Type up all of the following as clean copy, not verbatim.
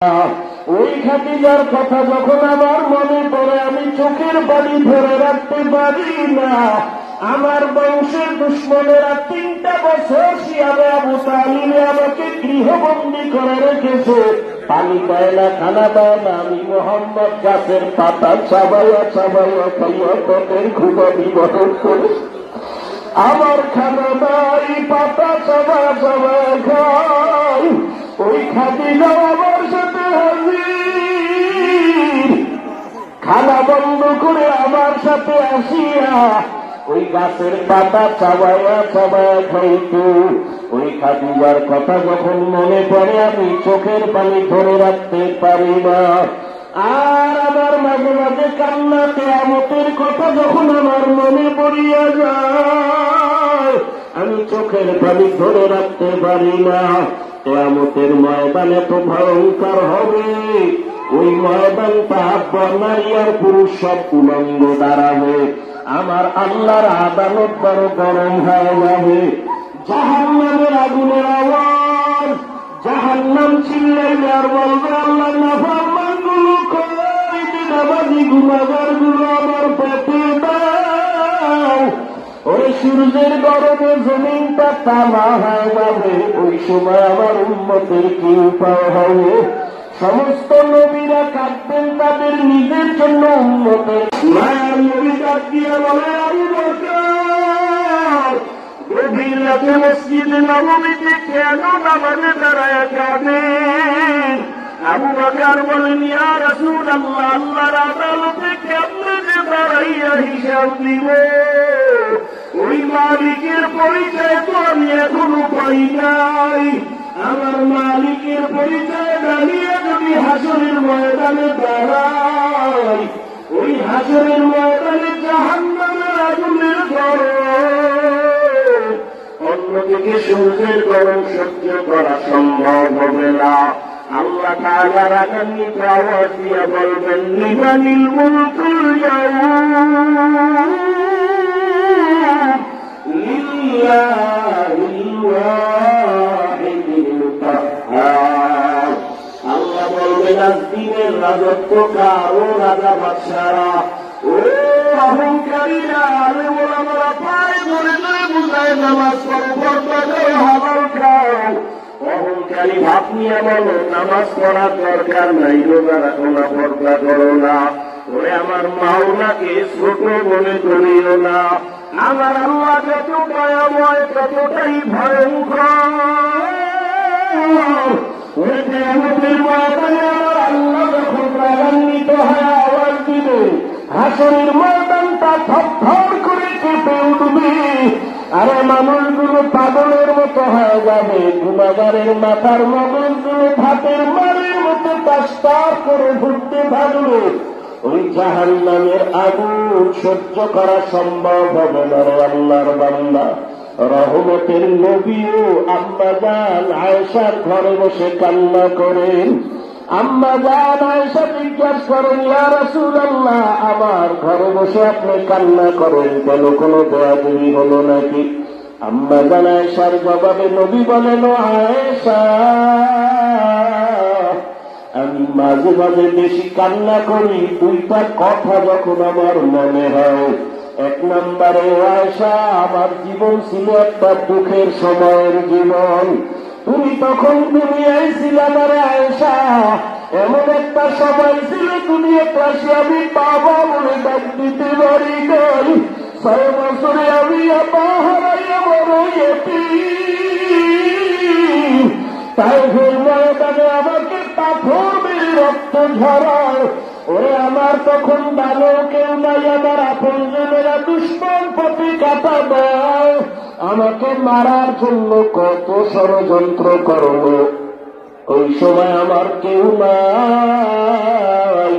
ওই খাদিজার কথা যখন আমার মনে পড়ে আমি চোখের পানি ধরে রাখতে পারি না। আমার বংশের দুশ্মনেরা 3টা বছর শিয়াবে আবু তালিবে আমাকে গৃহবন্দী করে রেখেছে। পানি দেয় না, খানা দেয় না। আমি মোহাম্মদ গাছের পাতা চাবাইয়া চাবাইয়া খাইয়া পথের ঘুমা বিবরণ করে আমার খানা নাই, পাতা চাবা চাবা খাই। ওই খাদিজা আমার সাথে হাজির, খানা বন্ধ করে আমার সাথে আসিয়া ওই গাছের পাতা চাবাইয়া চাবাইয়া খাইতো। ওই খাদিজার কথা যখন মনে পড়ে আমি চোখের পানি ধরে রাখতে পারি না। আর আমার মাঝে মাঝে কান্না, কিয়ামতের কথা যখন আমার মনে পড়িয়া যায় আমি চোখের পানি ধরে রাখতে পারি না। কিয়ামতের ময়দান এত ভয়ঙ্কর হবে, ওই ময়দানটা নারী আর পুরুষ সব উলঙ্গ দাঁড়াবে। আমার আল্লাহর আদালত বড় গরম হয়ে যাবে। জাহান্নামের আগুনের আওয়াজ, জাহান্নাম চিল্লাইলে আর বলবে আল্লাহ নাফরমান গুলো কই, বিনামাজি গুনাহগার গুলো আমার পেটে দাও। ওই সূর্যের গরমে জমিনটা তামা হয়ে যাবে। ওই সময় আমার উম্মতের কি উপায় হবে? সমস্ত নবীরা কাঁদবেন তাদের নিজের জন্য, উম্মতের মায়ের নবী ডাক দিয়ে বলে আবু বকর গভীর রাতে মসজিদে নববীতে কেন নামাজে দাঁড়ায় কাঁদেন? আবু বকর বলেন ইয়া রাসূলুল্লাহ, আল্লাহর আদালতে কেমনে যে দাঁড়াইয়া হিসাব দিব? ওই মালিকের পরিচয় তো আমি এখনো পাই নাই। আমার মালিকের পরিচয় দাঁড়িয়ে যদি হাসরের ময়দানে দাঁড়াই, ওই হাসরের ময়দানে জাহান্নামের আগুনের গরম, অন্যদিকে সূর্যের গরম সহ্য করা সম্ভব হবে না। আল্লাহ তাআলা রাগান্বিত আওয়াজ দিয়ে বলবেন লিমানিল মুলকুল ইয়াউম লিল্লাহিল ওয়াহিদিল কাহ্হার। আল্লাহ বলবেন আজ দিনের রাজত্ব কার? ও রাজা বাদশারা, ও অহংকারীরা, আরে ওরা পায়ে ধরে ধরে বুঝায় নামাজ পড়ো, পর্দা করো, হালাল খাও। অহংকারী ভাব নিয়ে বলো নামাজ পড়ার দরকার নাই, রোজা রাখো না, পর্দা করো না। ওরে আমার মাওলাকে ছোট মনে করিও না। আমার আল্লাহ যত দয়াময় ততটাই ভয়ঙ্কর। কিয়ামতের ময়দানে আমার আল্লাহ যখন রাগান্বিত হয়ে আওয়াজ দিবে, হাসরের ময়দানটা থরথর করে কেঁপে উঠবে। আরে মানুষগুলো পাগলের মতো হয়ে যাবে, গুনাহগারের মাথার মগজগুলো ভাতের মারের মতো তাস্তার করে ঘুরতে থাকবে। ওই জাহান্নামের আগুন সহ্য করা সম্ভব হবে না রে আল্লাহর বান্দা। রহমতের নবীও আম্মা জান আয়েশার ঘরে বসে কান্না করেন। আম্মা জান আয়েশা জিজ্ঞাসা করেন ইয়া রাসূলুল্লাহ, আমার ঘরে বসে আপনি কান্না করেন কেন? কোনো বেয়াদবি হলো নাকি? আম্মা জান আয়েশার জবাবে নবী বলেন ও আয়েশা, আমি মাঝে মাঝে বেশি কান্না করি 2টা কথা যখন আমার মনে হয়। 1 নম্বরে আয়েশা, আমার জীবন ছিল একটা দুঃখের সময়ের জীবন। তুমি তখন দুনিয়ায় ছিলে না রে আয়েশা, এমন একটা সময় ছিল দুনিয়াতে আসি আমি বাবা বলে ডাক দিতে পারি নাই। 6 বছরে আমি আপা হারাইয়া বড় এতিম। তাই ময়দানে আমাকে পাথর মেরে রক্ত ঝরায়। ওরে আমার তখন ভালো কেউ নাই, আমার আপনজনেরা দুশ্মন পথে কাটা দেয়। আমাকে মারার জন্য কত ষড়যন্ত্র করলো। ওই সময় আমার কেউ নাই।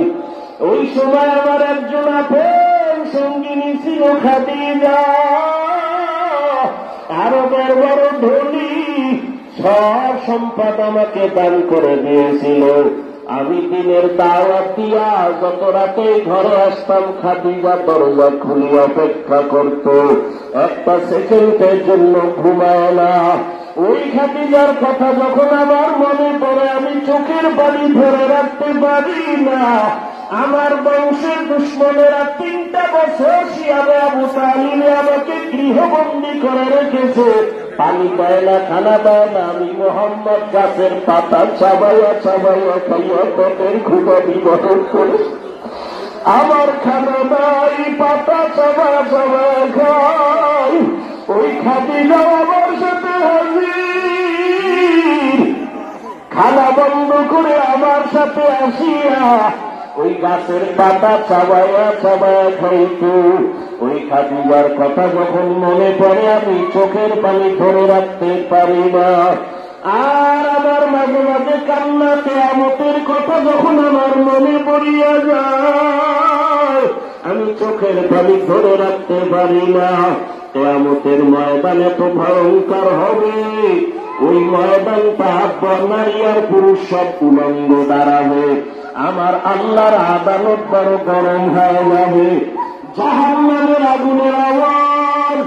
ওই সময় আমার একজন আপন সঙ্গিনী ছিল খাদিজা, আরবের বড় ধনী, সব সম্পদ আমাকে দান করে দিয়েছিল। আমি দিনের দাওয়াত দিয়া যত রাতে ঘরে আসতাম খাদিজা দরজা খুলে অপেক্ষা করত, একটা সেকেন্ডের জন্য ঘুমায় না। ওই খাদিজার কথা যখন আমার মনে পড়ে আমি চোখের পানি ধরে রাখতে পারি না। আমার বংশের দুশ্মনেরা 3টা বছর শিয়াবে আবু তালিবে আমাকে গৃহবন্দী করে রেখেছে, পানি পায় না, খানা পায় না। আমি মোহাম্মদ গাছের পাতা চাবাইয়া চাবাইয়া খাইয়া পেটের ক্ষুধা নিবারণ করে আমার খানা নাই, পাতা চাবা চাবা খাই। ওই খাদিজা আমার সাথে হাজির, খানা বন্ধ করে আমার সাথে আসিয়া ওই গাছের পাতা চাবাইয়া চাবাইয়া খাইতো। ওই খাদিজার কথা যখন মনে পড়ে আমি চোখের পানি ধরে রাখতে পারি না। আর আমার মাঝে মাঝে কান্না, কিয়ামতের কথা যখন আমার মনে পড়িয়া যায় আমি চোখের পানি ধরে রাখতে পারি না। কিয়ামতের ময়দানে তো ভয়ঙ্কর হবে, ওই ময়দান তাহার নারী আর পুরুষ সব উলঙ্গ দাঁড়াবে। আমার আল্লাহর আদালত বড় গরম হয়ে যাবে। জাহান্নামের আগুনের আওয়াজ,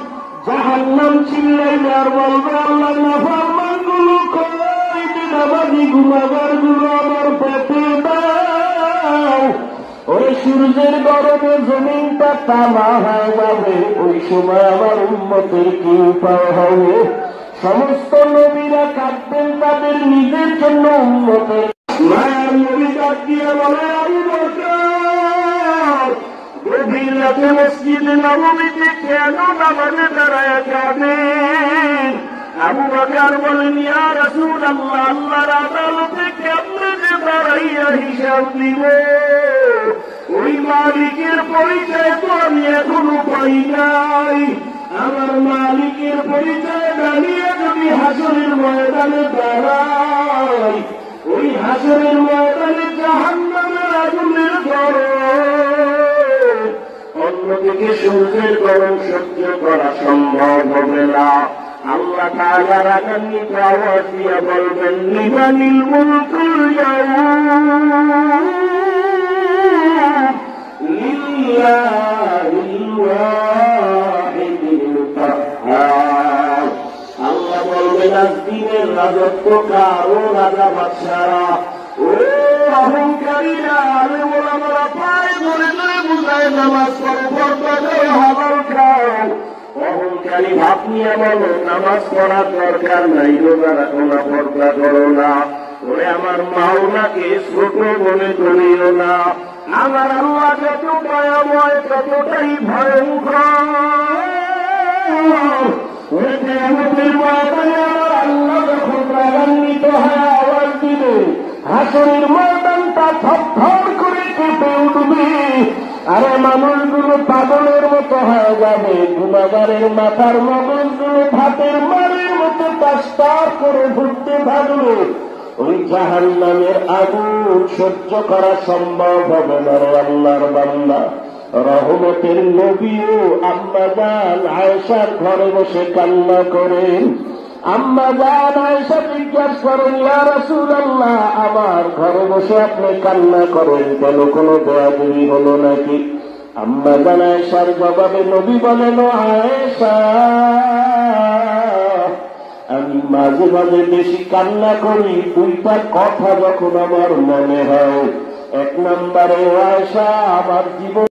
জাহান্নাম চিল্লাইবে আর বলবে আল্লাহ নাফরমান গুলো কই, বিনামাজি গুনাহগার গুলো আমার পেটে দাও। ওই সূর্যের গরমে জমিনটা তামা হয়ে যাবে। ওই সময় আমার উম্মতের কি উপায় হবে? সমস্ত নবীরা কাঁদবেন তাদের নিজের জন্য, উম্মতের মায়ের নবী ডাক দিয়ে বলে আবু বকর, গভীর রাতে মসজিদে নববীতে কেন নামাজে দাঁড়ায় কাঁদেন? আবু বকর বলেন ইয়া রাসূলুল্লাহ, আল্লাহর আদালতে কেমনে যে দাঁড়াইয়া হিসাব দিব? ওই মালিকের পরিচয় তো আমি এখনো পাই নাই। আমার মালিকের পরিচয় দাঁড়িয়ে যদি হাসরের ময়দানে দাঁড়াই, ওই হাসরের ময়দানে জাহান্নামের আগুনের গরম, অন্যদিকে সূর্যের গরম সহ্য করা সম্ভব হবে না। আল্লাহ তাআলা রাগান্বিত আওয়াজ দিয়ে বলবেন লিমানিল মুলকুল ইয়াউম লিল্লাহিল ওয়াহিদিল কাহ্হার। আল্লাহ বলবেন আজ দিনের রাজত্ব কার? ও রাজা বাদশারা, ও অহংকারীরা, আরে ওলামারা পায়ে ধরে ধরে বুঝায় নামাজ পড়ো, পর্দা করো, হালাল খাও। অহংকারী ভাব নিয়ে বলো নামাজ পড়ার দরকার নাই, রোজা রাখো না, পর্দা করো না। ওরে আমার মাওলাকে ছোট মনে করিও না। আমার আল্লাহ যত ভয়াবয় ততটাই ভয়ঙ্কর। কিয়ামতের ময়দানে আমার আল্লাহ যখন রাগান্বিত হয়ে আওয়াজ দিবে, হাসরের ময়দানটা থরথর করে কেঁপে উঠবে। আরে মানুষগুলো পাগলের মতো হয়ে যাবে, গুনাহগারের মাথার মগজগুলো ভাতের মারের মতো তাস্তার করে ঘুরতে থাকবে। ওই জাহান্নামের আগুন সহ্য করা সম্ভব হবে না রে আল্লাহর বান্দা। রহমতের নবীও আম্মা জান আয়েশার ঘরে বসে কান্না করেন। আম্মা জান আয়েশা জিজ্ঞাসা করেন ইয়া রাসূলুল্লাহ, আমার ঘরে বসে আপনি কান্না করেন কেন? কোনো বেয়াদবি হলো নাকি? আম্মা জান আয়েশার জবাবে নবী বলেন ও আয়েশা, আমি মাঝে মাঝে বেশি কান্না করি 2টা কথা যখন আমার মনে হয়। 1 নম্বরে আয়েশা, আমার জীবন